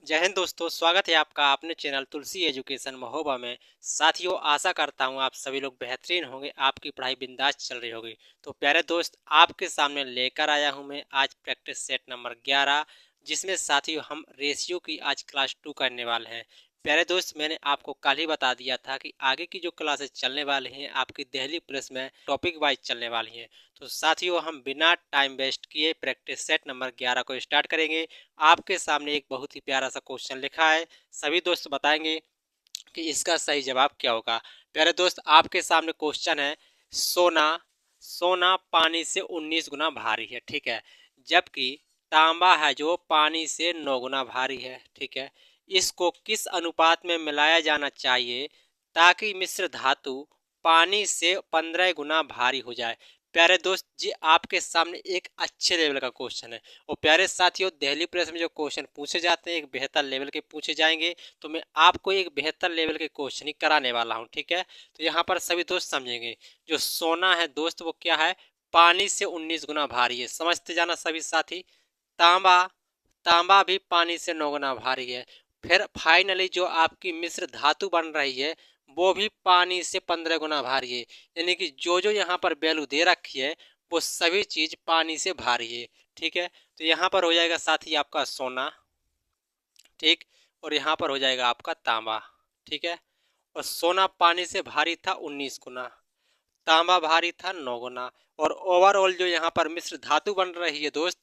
जय हिंद दोस्तों, स्वागत है आपका अपने चैनल तुलसी एजुकेशन महोबा में। साथियों, आशा करता हूं आप सभी लोग बेहतरीन होंगे, आपकी पढ़ाई बिंदास चल रही होगी। तो प्यारे दोस्त, आपके सामने लेकर आया हूं मैं आज प्रैक्टिस सेट नंबर 11, जिसमें साथियों हम रेशियो की आज क्लास 2 करने वाले हैं। प्यारे दोस्त, मैंने आपको कल ही बता दिया था कि आगे की जो क्लासेस चलने वाली हैं आपकी दिल्ली पुलिस में टॉपिक वाइज चलने वाली हैं। तो साथियों, हम बिना टाइम वेस्ट किए प्रैक्टिस सेट नंबर 11 को स्टार्ट करेंगे। आपके सामने एक बहुत ही प्यारा सा क्वेश्चन लिखा है, सभी दोस्त बताएंगे कि इसका सही जवाब क्या होगा। प्यारे दोस्त, आपके सामने क्वेश्चन है, सोना सोना पानी से 19 गुना भारी है, ठीक है, जबकि तांबा है जो पानी से 9 गुना भारी है, ठीक है। इसको किस अनुपात में मिलाया जाना चाहिए ताकि मिश्र धातु पानी से 15 गुना भारी हो जाए। प्यारे दोस्त जी, आपके सामने एक अच्छे लेवल का क्वेश्चन है। और प्यारे साथियों, दिल्ली प्रेस में जो क्वेश्चन पूछे जाते हैं एक बेहतर लेवल के पूछे जाएंगे, तो मैं आपको एक बेहतर लेवल के क्वेश्चन ही कराने वाला हूं, ठीक है। तो यहाँ पर सभी दोस्त समझेंगे, जो सोना है दोस्त वो क्या है, पानी से 19 गुना भारी है, समझते जाना सभी साथी। तांबा तांबा भी पानी से 9 गुना भारी है। फिर फाइनली जो आपकी मिश्र धातु बन रही है वो भी पानी से 15 गुना भारी है। यानी कि जो जो यहाँ पर वैल्यू दे रखी है वो सभी चीज पानी से भारी है, ठीक है। तो यहाँ पर हो जाएगा साथी आपका सोना, ठीक, और यहाँ पर हो जाएगा आपका तांबा, ठीक है। और सोना पानी से भारी था 19 गुना, तांबा भारी था 9 गुना, और ओवरऑल जो यहाँ पर मिश्र धातु बन रही है दोस्त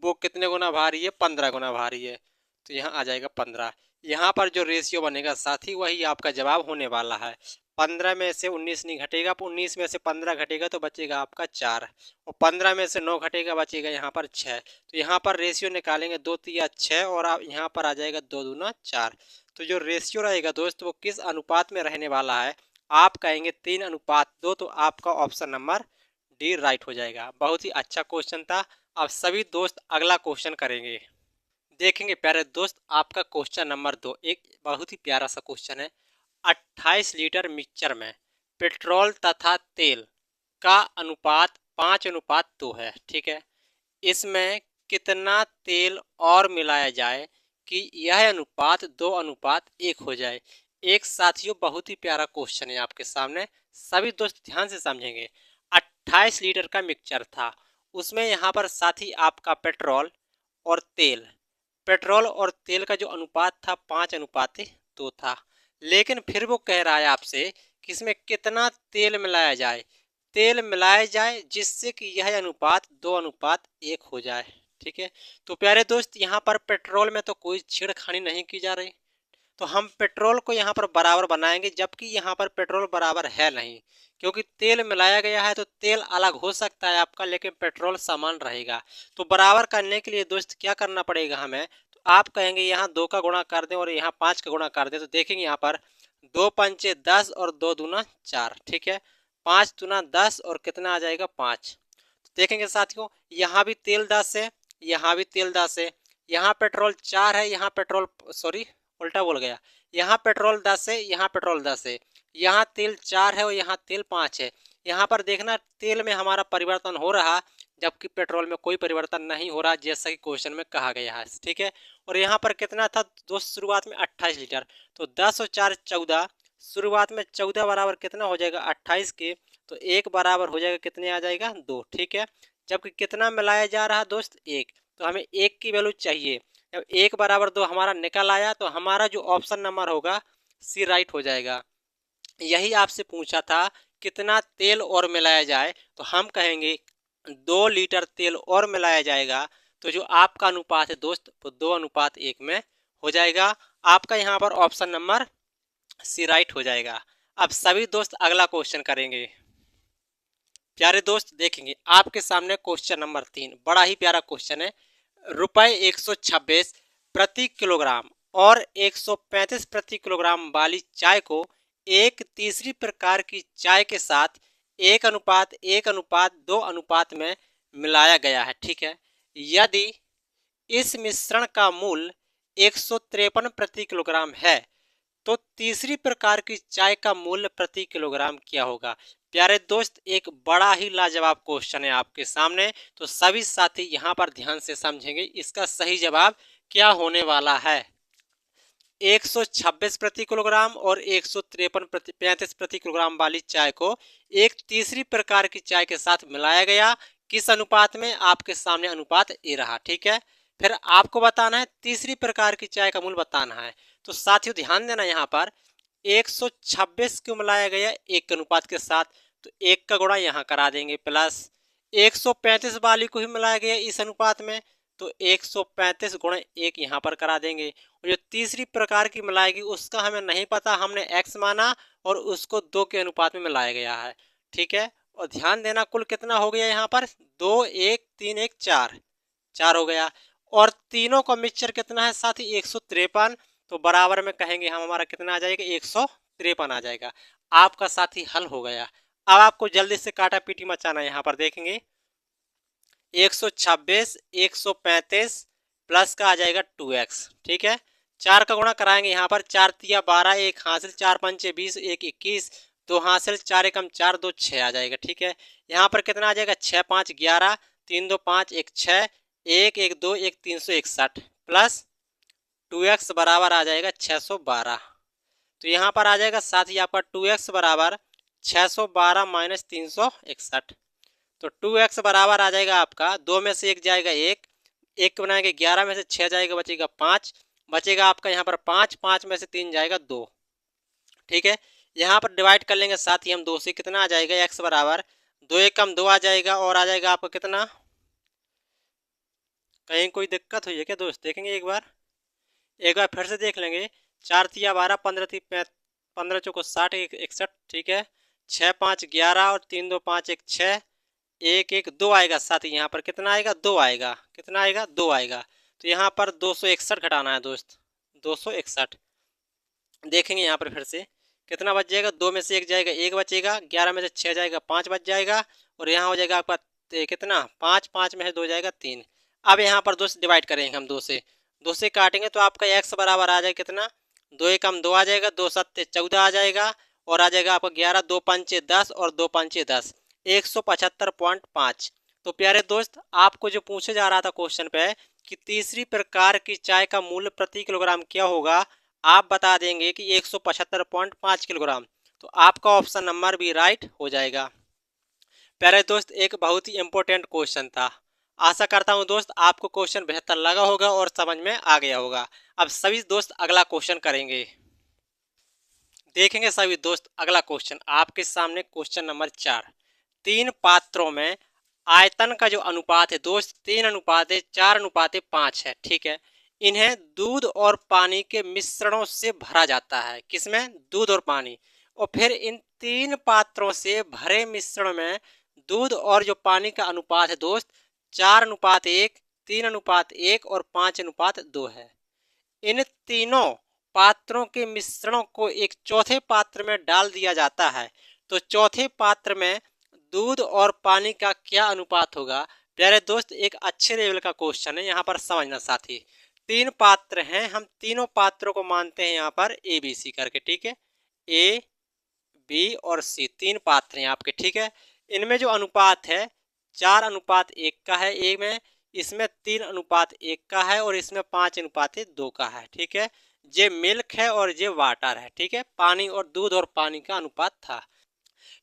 वो कितने गुना भारी है, 15 गुना भारी है। तो यहाँ आ जाएगा 15। यहाँ पर जो रेशियो बनेगा साथी वही आपका जवाब होने वाला है। 15 में से 19 नहीं घटेगा, 19 में से 15 घटेगा तो बचेगा आपका 4, और 15 में से 9 घटेगा बचेगा यहाँ पर 6। तो यहाँ पर रेशियो निकालेंगे 2 तिया 6, और आप यहाँ पर आ जाएगा 2 दूना 4। तो जो रेशियो रहेगा दोस्त वो किस अनुपात में रहने वाला है, आप कहेंगे 3:2, तो आपका ऑप्शन नंबर डी राइट हो जाएगा। बहुत ही अच्छा क्वेश्चन था। अब सभी दोस्त अगला क्वेश्चन करेंगे, देखेंगे प्यारे दोस्त। आपका क्वेश्चन नंबर 2 एक बहुत ही प्यारा सा क्वेश्चन है। 28 लीटर मिक्सचर में पेट्रोल तथा तेल का अनुपात 5:2 है, ठीक है। इसमें कितना तेल और मिलाया जाए कि यह अनुपात 2:1 हो जाए। एक साथियों बहुत ही प्यारा क्वेश्चन है आपके सामने, सभी दोस्त ध्यान से समझेंगे। 28 लीटर का मिक्सचर था, उसमें यहाँ पर साथी आपका पेट्रोल और तेल का जो अनुपात था 5:2 था। लेकिन फिर वो कह रहा है आपसे कि इसमें कितना तेल मिलाया जाए जिससे कि यह अनुपात 2:1 हो जाए, ठीक है। तो प्यारे दोस्त, यहाँ पर पेट्रोल में तो कोई छेड़खानी नहीं की जा रही, तो हम पेट्रोल को यहाँ पर बराबर बनाएंगे, जबकि यहाँ पर पेट्रोल बराबर है नहीं, क्योंकि तेल मिलाया गया है। तो तेल अलग हो सकता है आपका, लेकिन पेट्रोल समान रहेगा। तो बराबर करने के लिए दोस्त क्या करना पड़ेगा हमें, तो आप कहेंगे यहाँ 2 का गुणा कर दें और यहाँ 5 का गुणा कर दें। तो देखेंगे यहाँ पर 2 पंचे 10 और 2 दूना 4, ठीक है। 5 दूना 10 और कितना आ जाएगा 5। तो देखेंगे साथियों, यहाँ भी तेल 10 है, यहाँ भी तेल 10 है, यहाँ पेट्रोल 4 है, यहाँ पेट्रोल सॉरी उल्टा बोल गया, यहाँ पेट्रोल 10 है, यहाँ पेट्रोल 10 है, यहाँ तेल 4 है और यहाँ तेल 5 है। यहाँ पर देखना तेल में हमारा परिवर्तन हो रहा, जबकि पेट्रोल में कोई परिवर्तन नहीं हो रहा, जैसा कि क्वेश्चन में कहा गया है, ठीक है। और यहाँ पर कितना था दोस्त, शुरुआत में 28 लीटर, तो 10 और 4 14, शुरुआत में 14 बराबर कितना हो जाएगा 28 के, तो 1 बराबर हो जाएगा कितने आ जाएगा 2, ठीक है। जबकि कितना मिलाया जा रहा दोस्त 1, तो हमें 1 की वैल्यू चाहिए। जब 1 बराबर 2 हमारा निकल आया तो हमारा जो ऑप्शन नंबर होगा सी राइट हो जाएगा। यही आपसे पूछा था कितना तेल और मिलाया जाए, तो हम कहेंगे 2 लीटर तेल और मिलाया जाएगा, तो जो आपका अनुपात है दोस्त वो 2:1 में हो जाएगा। आपका यहाँ पर ऑप्शन नंबर सी राइट हो जाएगा। अब सभी दोस्त अगला क्वेश्चन करेंगे। प्यारे दोस्त देखेंगे आपके सामने क्वेश्चन नंबर 3 बड़ा ही प्यारा क्वेश्चन है। रुपए 126 प्रति किलोग्राम और 135 प्रति किलोग्राम वाली चाय को एक तीसरी प्रकार की चाय के साथ 1:1:2 में मिलाया गया है, ठीक है। यदि इस मिश्रण का मूल्य 153 प्रति किलोग्राम है तो तीसरी प्रकार की चाय का मूल्य प्रति किलोग्राम क्या होगा। प्यारे दोस्त, एक बड़ा ही लाजवाब क्वेश्चन है आपके सामने, तो सभी साथी यहाँ पर ध्यान से समझेंगे इसका सही जवाब क्या होने वाला है। 126 प्रति किलोग्राम और 153 प्रति किलोग्राम वाली चाय को एक तीसरी प्रकार की चाय के साथ मिलाया गया। किस अनुपात में? आपके सामने अनुपात ये रहा। ठीक है, फिर आपको बताना है तीसरी प्रकार की चाय का मूल्य बताना है। तो साथियों ध्यान देना, यहाँ पर 126 को मिलाया गया एक अनुपात के साथ, तो एक का गुणा यहाँ करा देंगे, प्लस 135 वाली को ही मिलाया गया इस अनुपात में, तो 135 गुणा एक यहाँ पर करा देंगे। और जो तीसरी प्रकार की मिलाएगी उसका हमें नहीं पता, हमने x माना और उसको 2 के अनुपात में मिलाया गया है। ठीक है, और ध्यान देना कुल कितना हो गया यहाँ पर, 2 1 3 1 4 4 हो गया। और तीनों का मिक्सचर कितना है साथी, 153, तो बराबर में कहेंगे हम, हमारा कितना आ जाएगा, 153 आ जाएगा। आपका साथी हल हो गया। अब आपको जल्दी से काटा पीटी मचाना, यहाँ पर देखेंगे 126 135 प्लस का आ जाएगा 2x। ठीक है, 4 का गुणा कराएंगे यहाँ पर, 4 तिया 12, एक हासिल, 4 पंचे 20, एक 21, 2 हासिल, 4 एकम 4, 2 6 आ जाएगा। ठीक है, यहाँ पर कितना आ जाएगा, 6 5 11, 3 2 5 1 6, 1 1 2 1 361 प्लस 2x बराबर आ जाएगा 612। तो यहाँ पर आ जाएगा साथ ही आपका 2x बराबर 612 माइनस 361, तो 2x बराबर आ जाएगा आपका, 2 में से 1 जाएगा, एक बनाएंगे, 11 में से 6 जाएगा, बचेगा 5, बचेगा आपका यहाँ पर 5, 5 में से 3 जाएगा 2। ठीक है, यहाँ पर डिवाइड कर लेंगे साथ ही हम 2 से, कितना आ जाएगा, x बराबर 2 एकम 2 आ जाएगा, और आ जाएगा आपका कितना, कहीं कोई दिक्कत हुई है क्या दोस्त, देखेंगे एक बार फिर से देख लेंगे। 4 तिया 12, 15 ती 15 चौको 60, 61। ठीक है, 6 5 11 और 3 2 5 1 6, 1 1 2 आएगा साथ ही, यहाँ पर कितना आएगा, 2 आएगा, कितना आएगा, 2 आएगा। तो यहाँ पर 261 घटाना है दोस्त, 261। देखेंगे यहाँ पर फिर से कितना बच जाएगा, 2 में से 1 जाएगा, 1 बचेगा, 11 में से 6 जाएगा, 5 बच जाएगा, और यहाँ हो जाएगा आपका कितना, 5, 5 में से 2 जाएगा 3। अब यहाँ पर दोस्त डिवाइड करेंगे हम, 2 से काटेंगे तो आपका x बराबर आ जाएगा कितना, 2 एकम 2 आ जाएगा, 2 सत्ते 14 आ जाएगा, और आ जाएगा आपका 11, 2 पंचे 10 और 2 पंचे 10, 175.5। तो प्यारे दोस्त, आपको जो पूछे जा रहा था क्वेश्चन पे कि तीसरी प्रकार की चाय का मूल्य प्रति किलोग्राम क्या होगा, आप बता देंगे कि 175.5 किलोग्राम, तो आपका ऑप्शन नंबर भी राइट हो जाएगा। प्यारे दोस्त, एक बहुत ही इंपॉर्टेंट क्वेश्चन था। आशा करता हूं दोस्त आपको क्वेश्चन बेहतर लगा होगा और समझ में आ गया होगा। अब सभी दोस्त अगला क्वेश्चन करेंगे, देखेंगे सभी दोस्त अगला क्वेश्चन आपके सामने, क्वेश्चन नंबर 4। 3 पात्रों में आयतन का जो अनुपात है दोस्त, 3:4:5 है। ठीक है, इन्हें दूध और पानी के मिश्रणों से भरा जाता है। किसमें, दूध और पानी। और फिर इन 3 पात्रों से भरे मिश्रण में दूध और जो पानी का अनुपात है दोस्त, 4:1, 3:1 और 5:2 है। इन तीनों पात्रों के मिश्रणों को एक चौथे पात्र में डाल दिया जाता है, तो चौथे पात्र में दूध और पानी का क्या अनुपात होगा। प्यारे दोस्त, एक अच्छे लेवल का क्वेश्चन है, यहाँ पर समझना साथी। 3 पात्र हैं, हम तीनों पात्रों को मानते हैं यहाँ पर ABC करके। ठीक है, A B और C 3 पात्र हैं आपके। ठीक है, इनमें जो अनुपात है 4:1 का है ए में, इसमें 3:1 का है, और इसमें 5:2 का है। ठीक है, ये मिल्क है और ये वाटर है। ठीक है, पानी और दूध और पानी का अनुपात था।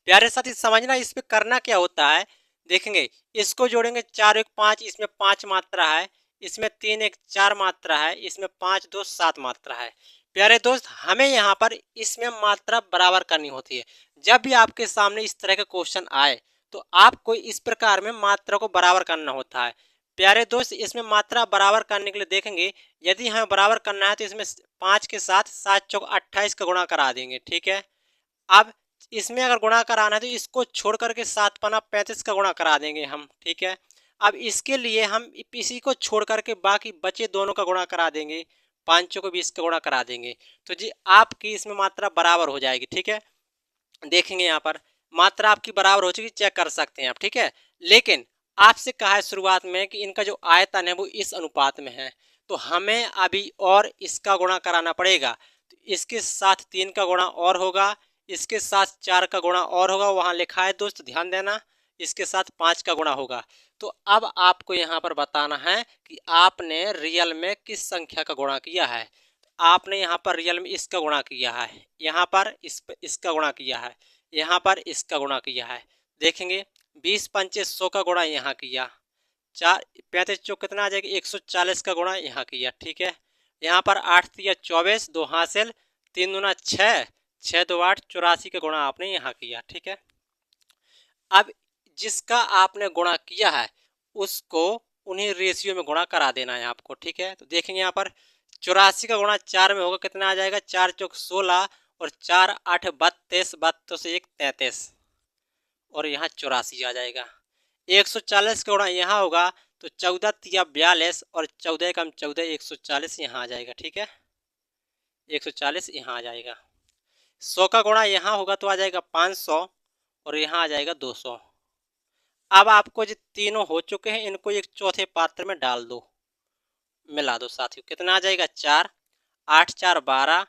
प्यारे साथी समझना, इस पे करना क्या होता है, देखेंगे इसको जोड़ेंगे, 4 1 5, इसमें 5 मात्रा है, इसमें 3 1 4 मात्रा है, इसमें 5 2 7 मात्रा है। प्यारे दोस्त, हमें यहाँ पर इसमें मात्रा बराबर करनी होती है। जब भी आपके सामने इस तरह के क्वेश्चन आए तो आपको इस प्रकार में मात्रा को बराबर करना होता है। प्यारे दोस्त, इसमें मात्रा बराबर करने के लिए देखेंगे, यदि हमें बराबर करना है तो इसमें 5 के साथ 7 चौक 28 का गुणा करा देंगे। ठीक है, अब इसमें अगर गुणा कराना है तो इसको छोड़ करके 7 पना 35 का गुणा करा देंगे हम। ठीक है, अब इसके लिए हम इसी को छोड़ करके बाकी बचे दोनों का गुणा करा देंगे, 5 को 20 का गुणा करा देंगे, तो जी आपकी इसमें मात्रा बराबर हो जाएगी। ठीक है, देखेंगे यहाँ पर मात्रा आपकी बराबर हो चुकी, चेक कर सकते हैं आप। ठीक है, लेकिन आपसे कहा है शुरुआत में कि इनका जो आयतन है वो इस अनुपात में है, तो हमें अभी और इसका गुणा कराना पड़ेगा। तो इसके साथ 3 का गुणा और होगा, इसके साथ 4 का गुणा और होगा, वहाँ लिखा है दोस्त ध्यान देना, इसके साथ 5 का गुणा होगा। तो अब आपको यहाँ पर बताना है कि आपने रियल में किस संख्या का गुणा किया है। आपने यहाँ पर रियल में इसका गुणा किया है, यहाँ पर इसका गुणा किया है, यहाँ पर इसका गुणा किया है। देखेंगे 20 पंचे 100 का गुणा यहाँ किया, 4 35 चौक कितना आ जाएगा 140 का गुणा यहाँ किया। ठीक है, यहाँ पर 8 तिया 24, 2 हासिल, 3 दूना 6, 6 2 8, 84 का गुणा आपने यहाँ किया। ठीक है, अब जिसका आपने गुणा किया है उसको उन्हीं रेशियो में गुणा करा देना है आपको। ठीक है, तो देखेंगे यहाँ पर 84 का गुणा 4 में होगा, कितना आ जाएगा 4 चौक 16 और 4 8 32, 32 से 1 33 और यहाँ 84 आ जाएगा। 140 का गुणा यहाँ होगा तो 14 तिया 42 और 14 कम 14, 140 यहाँ आ जाएगा। ठीक है, 140 यहाँ आ जाएगा। 100 का गुणा यहाँ होगा तो आ जाएगा 500 और यहाँ आ जाएगा 200। अब आपको जो तीनों हो चुके हैं इनको एक चौथे पात्र में डाल दो, मिला दो साथियों, कितना आ जाएगा 4, 8 4 12,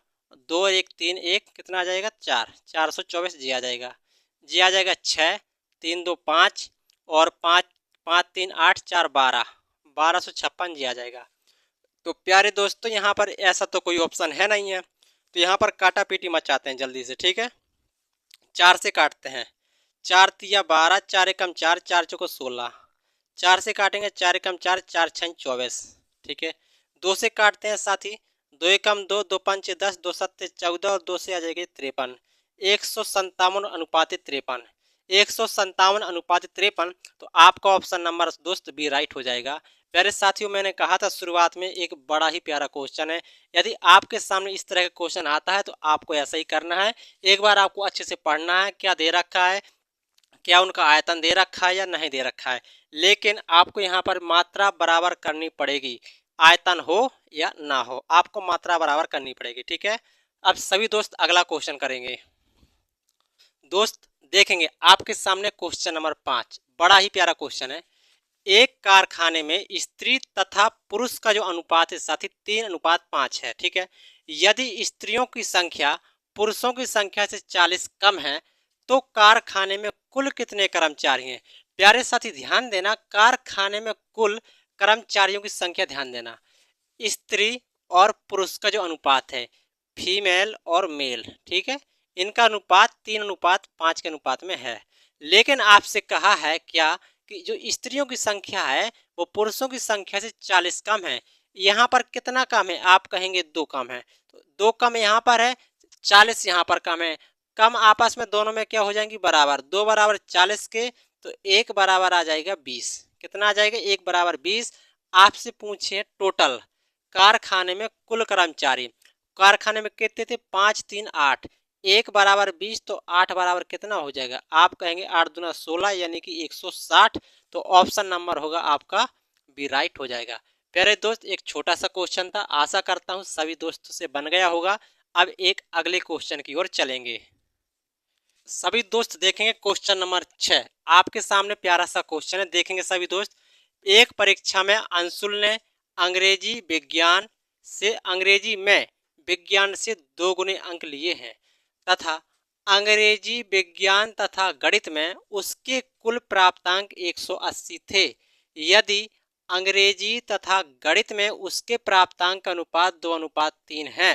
2 1 3 1, कितना आ जाएगा 4, 424 जी आ जाएगा। जी आ जाएगा 6, 3 2 5 और 5 5 3 8 4 12, 1256 जी आ जाएगा। तो प्यारे दोस्तों यहाँ पर ऐसा तो कोई ऑप्शन है नहीं है, तो यहाँ पर काटा पीटी मचाते हैं जल्दी से। ठीक है, 4 से काटते हैं, 4 तिया 12, 4 एकम 4, 4 चौको 16, 4 से काटेंगे 4 एकम 4, 4 छः 24। ठीक है, 2 से काटते हैं साथी, 2 एकम 2, 2 पंच 10, 2 सत्ते 14 और 2 से आ जाएगी 53, 157 अनुपातिक 53, 157 अनुपातिक 53। तो आपका ऑप्शन नंबर दोस्त बी राइट हो जाएगा। प्यारे साथियों, मैंने कहा था शुरुआत में एक बड़ा ही प्यारा क्वेश्चन है, यदि आपके सामने इस तरह का क्वेश्चन आता है तो आपको ऐसा ही करना है। एक बार आपको अच्छे से पढ़ना है, क्या दे रखा है, क्या उनका आयतन दे रखा है या नहीं दे रखा है, लेकिन आपको यहाँ पर मात्रा बराबर करनी पड़ेगी, आयतन हो या ना हो आपको मात्रा बराबर करनी पड़ेगी। ठीक है, अब सभी दोस्त अगला क्वेश्चन करेंगे। दोस्त देखेंगे आपके सामने क्वेश्चन नंबर 5, बड़ा ही प्यारा क्वेश्चन है। एक कारखाने में स्त्री तथा पुरुष का जो अनुपात है साथी 3:5 है। ठीक है, यदि स्त्रियों की संख्या पुरुषों की संख्या से 40 कम है तो कारखाने में कुल कितने कर्मचारी हैं। प्यारे साथी ध्यान देना, कारखाने में कुल कर्मचारियों की संख्या ध्यान देना, स्त्री और पुरुष का जो अनुपात है फीमेल और मेल, ठीक है, इनका अनुपात 3:5 के अनुपात में है। लेकिन आपसे कहा है क्या कि जो स्त्रियों की संख्या है वो पुरुषों की संख्या से 40 कम है। यहाँ पर कितना कम है, आप कहेंगे 2 कम है, तो 2 कम यहाँ पर है, 40 यहाँ पर कम है। कम आपस में दोनों में क्या हो जाएंगी बराबर, 2 बराबर 40 के, तो 1 बराबर आ जाएगा 20। कितना आ जाएगा 1 बराबर 20। आपसे पूछे टोटल कारखाने में कुल कर्मचारी, कारखाने में कितने थे 5 3 8, 1 बराबर 20 तो 8 बराबर कितना हो जाएगा, आप कहेंगे 8 दूना 16 यानी कि 160। तो ऑप्शन नंबर होगा आपका बी राइट हो जाएगा। प्यारे दोस्त एक छोटा सा क्वेश्चन था, आशा करता हूँ सभी दोस्तों से बन गया होगा। अब एक अगले क्वेश्चन की ओर चलेंगे। सभी दोस्त देखेंगे क्वेश्चन नंबर 6 आपके सामने प्यारा सा क्वेश्चन है। देखेंगे सभी दोस्त, एक परीक्षा में अंशुल ने अंग्रेजी में विज्ञान से 2 गुने अंक लिए हैं तथा अंग्रेजी विज्ञान तथा गणित में उसके कुल प्राप्तांक 180 थे। यदि अंग्रेजी तथा गणित में उसके प्राप्तांक का अनुपात 2:3 है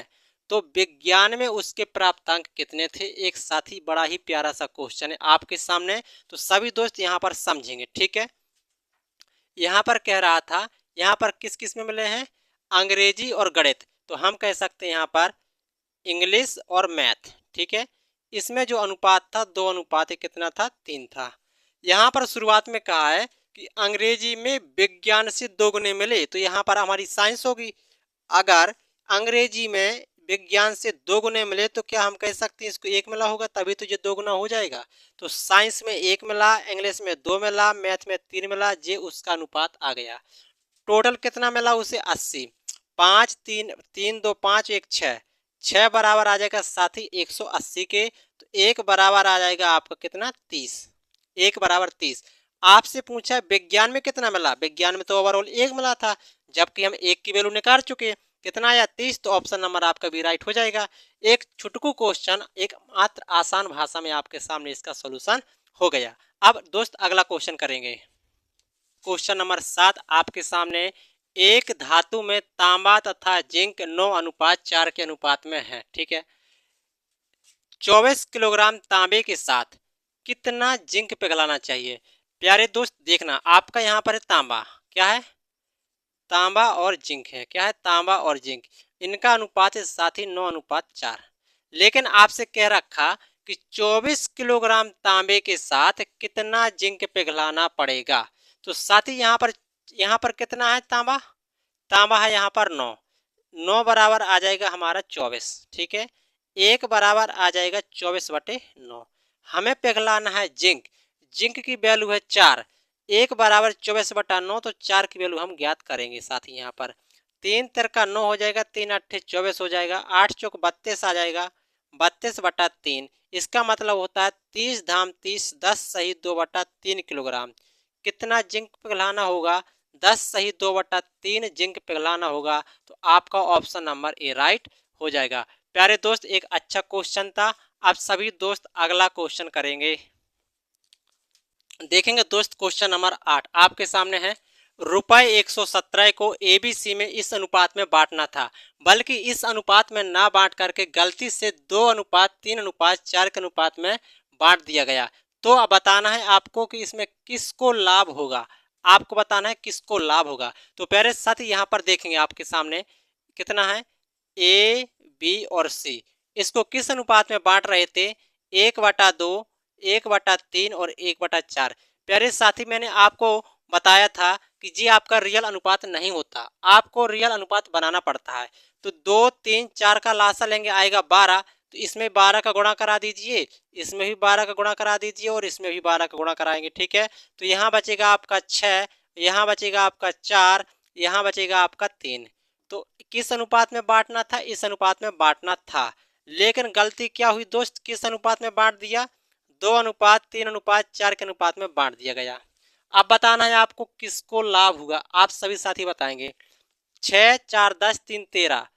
तो विज्ञान में उसके प्राप्तांक कितने थे। एक साथी बड़ा ही प्यारा सा क्वेश्चन है आपके सामने, तो सभी दोस्त यहाँ पर समझेंगे। ठीक है, यहाँ पर कह रहा था यहाँ पर किस किस में मिले हैं, अंग्रेजी और गणित, तो हम कह सकते हैं यहाँ पर इंग्लिश और मैथ। ठीक है, इसमें जो अनुपात था 2:1 कितना था 3 था। यहाँ पर शुरुआत में कहा है कि अंग्रेजी में विज्ञान से 2 गुने मिले, तो यहाँ पर हमारी साइंस होगी। अगर अंग्रेजी में विज्ञान से 2 गुने मिले तो क्या हम कह सकते हैं इसको 1 मिला होगा, तभी तो ये 2 गुना हो जाएगा। तो साइंस में 1 मिला, इंग्लिश में 2 मिला, मैथ में 3 मिला, ये उसका अनुपात आ गया। टोटल कितना मिला उसे 80, 5 3 3 2 5 1 6, 6 बराबर आ जाएगा साथी 180 के, तो 1 बराबर आ जाएगा आपका कितना 30, 1 बराबर 30। आपसे पूछा विज्ञान में कितना मिला, विज्ञान में तो ओवरऑल 1 मिला था, जबकि हम 1 की वैल्यू निकाल चुके, कितना आया 30, तो ऑप्शन नंबर आपका भी राइट हो जाएगा। एक छुटकू क्वेश्चन एक मात्र आसान भाषा में आपके सामने इसका सोल्यूशन हो गया। अब दोस्त अगला क्वेश्चन करेंगे। क्वेश्चन नंबर 7 आपके सामने, एक धातु में तांबा तथा जिंक 9:4 के अनुपात में है। ठीक है, 24 किलोग्राम तांबे के साथ कितना जिंक पिघलाना चाहिए। प्यारे दोस्त देखना, आपका यहाँ पर है तांबा, क्या है, तांबा और जिंक है, क्या है, तांबा और जिंक, इनका अनुपात है साथ ही 9:4। लेकिन आपसे कह रखा कि 24 किलोग्राम तांबे के साथ कितना जिंक पिघलाना पड़ेगा। तो साथी यहाँ पर कितना है तांबा, तांबा है यहाँ पर 9, 9 बराबर आ जाएगा हमारा 24। ठीक है, एक बराबर आ जाएगा 24/9। हमें पिघलाना है जिंक, जिंक की वैल्यू है 4, एक बराबर 24/9, तो 4 की वैल्यू हम ज्ञात करेंगे। साथ ही यहाँ पर 3 तिरका 9 हो जाएगा, 3 अट्ठे 24 हो जाएगा, 8 चौक 32 आ जाएगा, 32/3। इसका मतलब होता है 30 धाम 30, 10 सही 2/3 किलोग्राम। कितना जिंक पिघलाना होगा, 10 सही 2/3 जिंक पिघलाना होगा। तो आपका ऑप्शन नंबर ए राइट हो जाएगा। प्यारे दोस्त, एक अच्छा क्वेश्चन था। आप सभी दोस्त अगला क्वेश्चन करेंगे, देखेंगे दोस्त। क्वेश्चन नंबर 8 आपके सामने है। रुपए 117 को एबीसी में इस अनुपात में बांटना था, बल्कि इस अनुपात में ना बांट करके गलती से 2:3:4 के अनुपात में बांट दिया गया। तो अब बताना है आपको कि इसमें किसको लाभ होगा, आपको बताना है किसको लाभ होगा। तो प्यारे साथी यहाँ पर देखेंगे आपके सामने कितना है, ए बी और सी, इसको किस अनुपात में बांट रहे थे, 1/2, 1/3 और 1/4। प्यारे साथी मैंने आपको बताया था कि जी आपका रियल अनुपात नहीं होता, आपको रियल अनुपात बनाना पड़ता है। तो 2, 3, 4 का लासा लेंगे, आएगा 12, तो इसमें 12 का गुणा करा दीजिए, इसमें भी 12 का गुणा करा दीजिए और इसमें भी 12 का गुणा कराएंगे। ठीक है, तो यहाँ बचेगा आपका 6, यहाँ बचेगा आपका 4, यहाँ बचेगा आपका 3। तो किस अनुपात में बांटना था, इस अनुपात में बांटना था। लेकिन गलती क्या हुई दोस्त, किस अनुपात में बांट दिया, 2:3:4 के अनुपात में बांट दिया गया। अब बताना है आपको किसको लाभ होगा, आप सभी साथी बताएंगे। 6, 4, 10, 3, 13,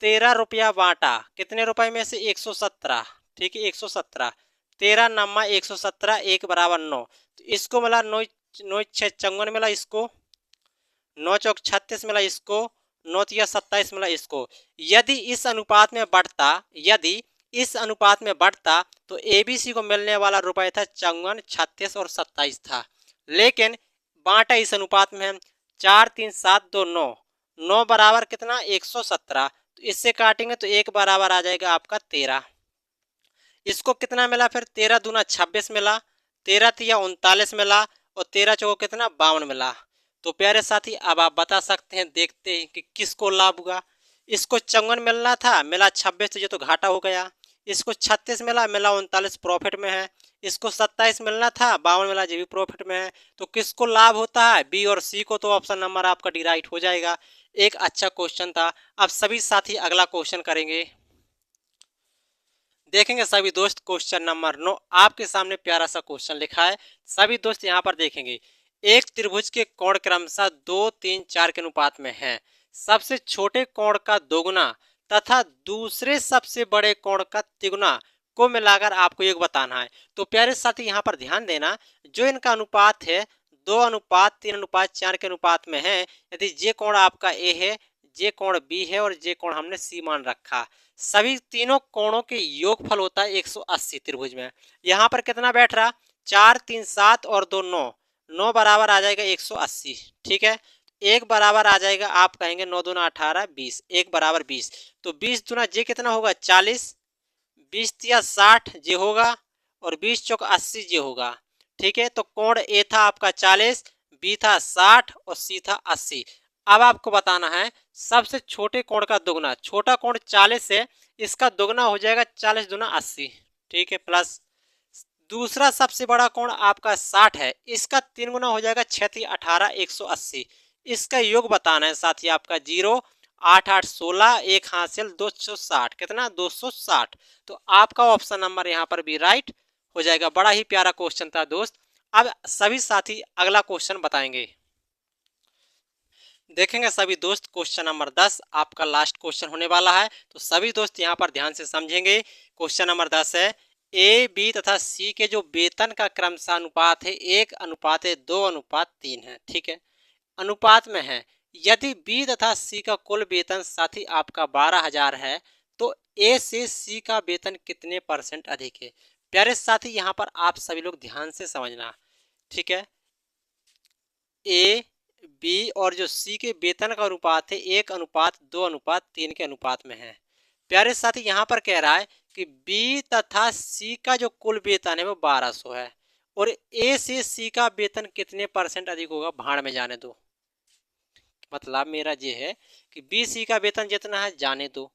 13 रुपया बांटा, कितने रुपए में से, 117। ठीक है, 117, 13 नम्मा 117, 1 बराबर 9। तो इसको मिला 9, 9 6 54 मिला, इसको 9 चौक 36 मिला, इसको 9 तिया 27 मिला, इसको। यदि इस अनुपात में बढ़ता, यदि इस अनुपात में बढ़ता तो एबीसी को मिलने वाला रुपए था 54, 36 और 27 था। लेकिन बांटा इस अनुपात में 4, 3, 7, 2, 9, 9 बराबर कितना, 117। तो इससे काटेंगे तो 1 बराबर आ जाएगा आपका 13। इसको कितना मिला फिर, 13 दूना 26 मिला, 13 तिया 39 मिला और 13 चौको कितना, 52 मिला। तो प्यारे साथी अब आप बता सकते हैं, देखते हैं कि किसको लाभ हुआ। इसको 54 मिलना था, मिला 26, तो ये तो घाटा हो गया। इसको 36 मिला, मिला 39, प्रॉफिट में है। इसको 27 मिलना था, 52 मिला, ये भी प्रॉफिट में है। तो किसको लाभ होता है, बी और सी को। तो ऑप्शन नंबर आपका डी राइट हो जाएगा। एक अच्छा क्वेश्चन था। अब सभी साथी अगला क्वेश्चन करेंगे, देखेंगे सभी दोस्त। क्वेश्चन नंबर 9 आपके सामने प्यारा सा क्वेश्चन लिखा है, सभी दोस्त यहाँ पर देखेंगे। एक त्रिभुज के कोण क्रमशः 2, 3, 4 के अनुपात में है। सबसे छोटे कोण का दोगुना तथा दूसरे सबसे बड़े कोण का तिगुना को मिलाकर आपको एक बताना है। तो प्यारे साथी यहाँ पर ध्यान देना, जो इनका अनुपात है 2:3:4 के अनुपात में है। यदि ये कोण आपका ए है, ये कोण बी है और ये कोण हमने सी मान रखा, सभी तीनों कोणों के योगफल होता है 180 त्रिभुज में। यहाँ पर कितना बैठ रहा, 4, 3, 7 और 2, 9, 9 बराबर आ जाएगा 180। ठीक है, एक बराबर आ जाएगा, आप कहेंगे 9 दूना 18, 20, एक बराबर 20। तो 20 दूना जे कितना होगा, 40, 20 तिया 60 जे होगा और 20 चौक 80 जे होगा। ठीक है, तो कोण ए था आपका 40, बी था 60 और सी था 80। अब आपको बताना है सबसे छोटे कोण का दोगुना, छोटा कोण 40 है, इसका दोगुना हो जाएगा 40 दूना 80। ठीक है, प्लस दूसरा सबसे बड़ा कोण आपका 60 है, इसका 3 गुना हो जाएगा 6 × 18, 180। इसका योग बताना है साथी आपका 0, 8, 8, 16, एक हासिल 260, कितना 260। तो आपका ऑप्शन नंबर यहाँ पर भी राइट हो जाएगा। बड़ा ही प्यारा क्वेश्चन था दोस्त। अब सभी साथी अगला क्वेश्चन बताएंगे, देखेंगे सभी दोस्त। क्वेश्चन नंबर 10 आपका लास्ट क्वेश्चन होने वाला है, तो सभी दोस्त यहाँ पर ध्यान से समझेंगे। क्वेश्चन नंबर 10 है, ए बी तथा सी के जो वेतन का क्रमशः अनुपात है 1:2:3 है। ठीक है, अनुपात में है, यदि बी तथा सी का कुल वेतन साथी आपका 12,000 है तो ए से सी का वेतन कितने % अधिक है। प्यारे साथी यहाँ पर आप सभी लोग ध्यान से समझना, ठीक है। ए बी और जो सी के वेतन का अनुपात है 1:2:3 के अनुपात में है। प्यारे साथी यहाँ पर कह रहा है कि बी तथा सी का जो कुल वेतन है वो 1200 है और ए से सी का वेतन कितने % अधिक होगा, भाड़ में जाने दो। मतलब मेरा ये है कि बी सी का वेतन जितना है जाने दो,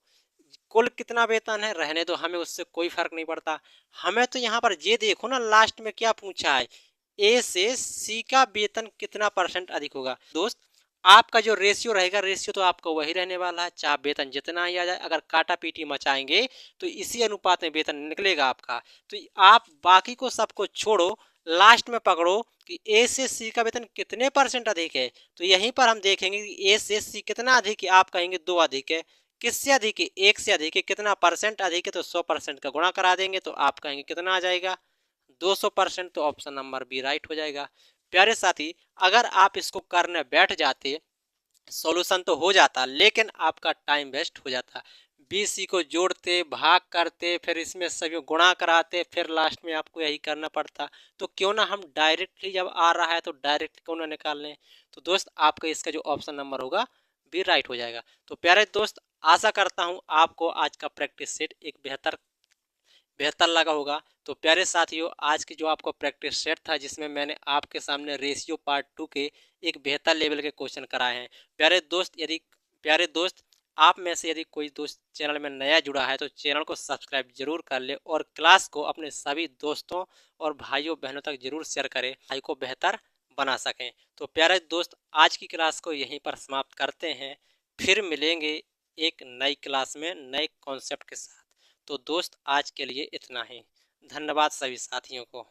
कुल कितना वेतन है रहने दो, हमें उससे कोई फर्क नहीं पड़ता। हमें तो यहाँ पर ये देखो ना लास्ट में क्या पूछा है, ए से सी का वेतन कितना % अधिक होगा। दोस्त आपका जो रेशियो रहेगा, रेशियो तो आपका वही रहने वाला है, चाहे वेतन जितना ही आ जाए। अगर काटा पीटी मचाएंगे तो इसी अनुपात में वेतन निकलेगा आपका। तो आप बाकी को सबको छोड़ो, लास्ट में पकड़ो कि ए से सी का वेतन कितने % अधिक है। तो यहीं पर हम देखेंगे कि ए से सी कितना अधिक है, आप कहेंगे 2 अधिक है। किससे अधिक है, 1 से अधिक है। कितना % अधिक है, तो 100% का गुणा करा देंगे तो आप कहेंगे कितना आ जाएगा, 200%। तो ऑप्शन नंबर बी राइट हो जाएगा। प्यारे साथी अगर आप इसको करने बैठ जाते, सॉल्यूशन तो हो जाता लेकिन आपका टाइम वेस्ट हो जाता। बी सी को जोड़ते, भाग करते, फिर इसमें सभी गुणा कराते, फिर लास्ट में आपको यही करना पड़ता। तो क्यों ना हम डायरेक्टली, जब आ रहा है तो डायरेक्ट क्यों ना निकाल लें। तो दोस्त आपका इसका जो ऑप्शन नंबर होगा बी राइट हो जाएगा। तो प्यारे दोस्त आशा करता हूँ आपको आज का प्रैक्टिस सेट एक बेहतर बेहतर लगा होगा। तो प्यारे साथियों आज की जो आपको प्रैक्टिस सेट था जिसमें मैंने आपके सामने रेशियो पार्ट 2 के एक बेहतर लेवल के क्वेश्चन कराए हैं। प्यारे दोस्त आप में से यदि कोई दोस्त चैनल में नया जुड़ा है तो चैनल को सब्सक्राइब जरूर कर ले और क्लास को अपने सभी दोस्तों और भाइयों बहनों तक जरूर शेयर करें, भाई को बेहतर बना सकें। तो प्यारे दोस्त आज की क्लास को यहीं पर समाप्त करते हैं, फिर मिलेंगे एक नई क्लास में नए कॉन्सेप्ट के साथ। तो दोस्त आज के लिए इतना ही। धन्यवाद सभी साथियों को।